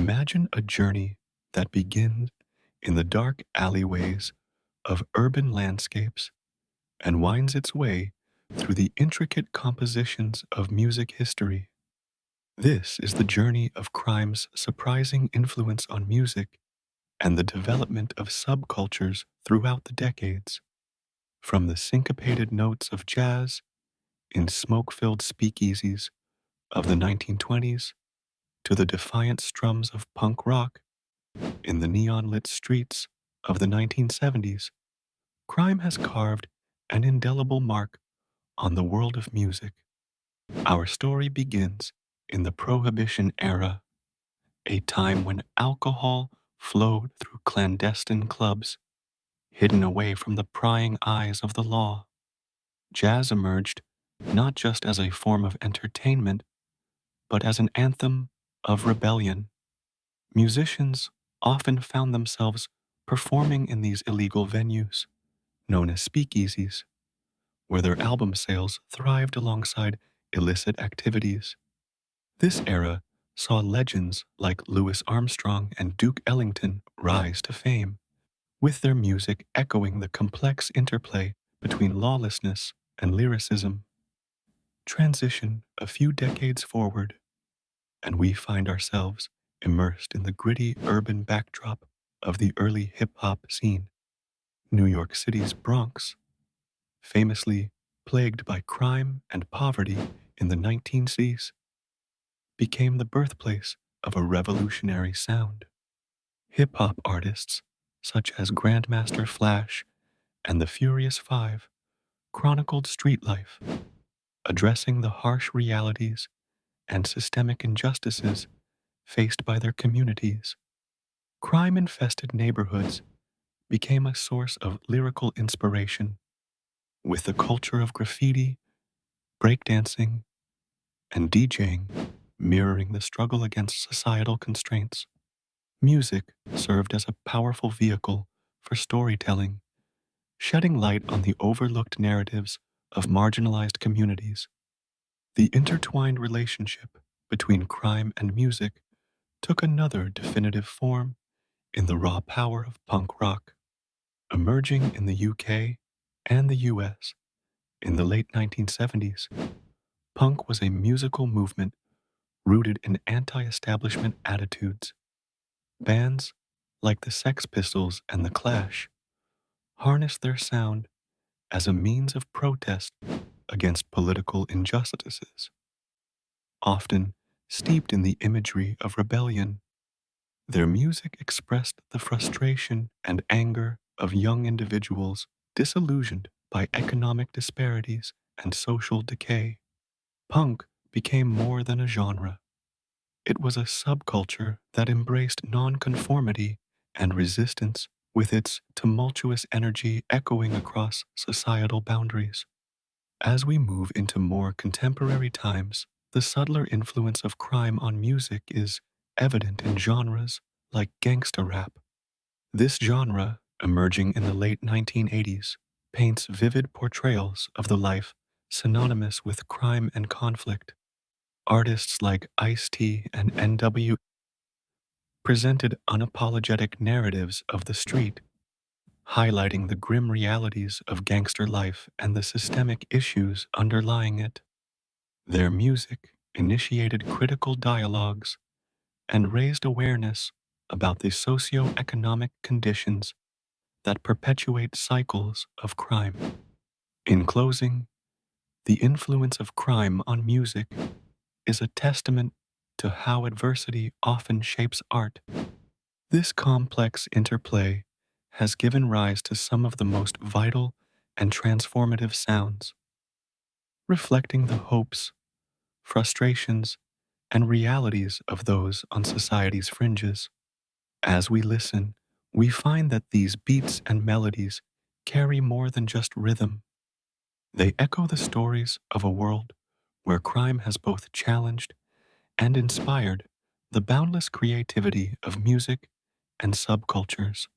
Imagine a journey that begins in the dark alleyways of urban landscapes and winds its way through the intricate compositions of music history. This is the journey of crime's surprising influence on music and the development of subcultures throughout the decades. From the syncopated notes of jazz in smoke-filled speakeasies of the 1920s to the defiant strums of punk rock in the neon-lit streets of the 1970s, crime has carved an indelible mark on the world of music. Our story begins in the prohibition era, a time when alcohol flowed through clandestine clubs, hidden away from the prying eyes of the law. Jazz emerged not just as a form of entertainment, but as an anthem of rebellion. Musicians often found themselves performing in these illegal venues, known as speakeasies, where their album sales thrived alongside illicit activities. This era saw legends like Louis Armstrong and Duke Ellington rise to fame, with their music echoing the complex interplay between lawlessness and lyricism. Transition a few decades forward, and we find ourselves immersed in the gritty urban backdrop of the early hip-hop scene. New York City's Bronx, famously plagued by crime and poverty in the 1960s, became the birthplace of a revolutionary sound. Hip-hop artists such as Grandmaster Flash and the Furious Five chronicled street life, addressing the harsh realities and systemic injustices faced by their communities. Crime-infested neighborhoods became a source of lyrical inspiration, with the culture of graffiti, breakdancing, and DJing mirroring the struggle against societal constraints. Music served as a powerful vehicle for storytelling, shedding light on the overlooked narratives of marginalized communities. The intertwined relationship between crime and music took another definitive form in the raw power of punk rock. Emerging in the UK and the US in the late 1970s, punk was a musical movement rooted in anti-establishment attitudes. Bands like the Sex Pistols and the Clash harnessed their sound as a means of protest against political injustices, often steeped in the imagery of rebellion. Their music expressed the frustration and anger of young individuals disillusioned by economic disparities and social decay. Punk became more than a genre. It was a subculture that embraced nonconformity and resistance, with its tumultuous energy echoing across societal boundaries. As we move into more contemporary times, the subtler influence of crime on music is evident in genres like gangsta rap. This genre, emerging in the late 1980s, paints vivid portrayals of the life synonymous with crime and conflict. Artists like Ice-T and N.W.A presented unapologetic narratives of the street, highlighting the grim realities of gangster life and the systemic issues underlying it. Their music initiated critical dialogues and raised awareness about the socio-economic conditions that perpetuate cycles of crime. In closing, the influence of crime on music is a testament to how adversity often shapes art. This complex interplay has given rise to some of the most vital and transformative sounds, reflecting the hopes, frustrations, and realities of those on society's fringes. As we listen, we find that these beats and melodies carry more than just rhythm. They echo the stories of a world where crime has both challenged and inspired the boundless creativity of music and subcultures.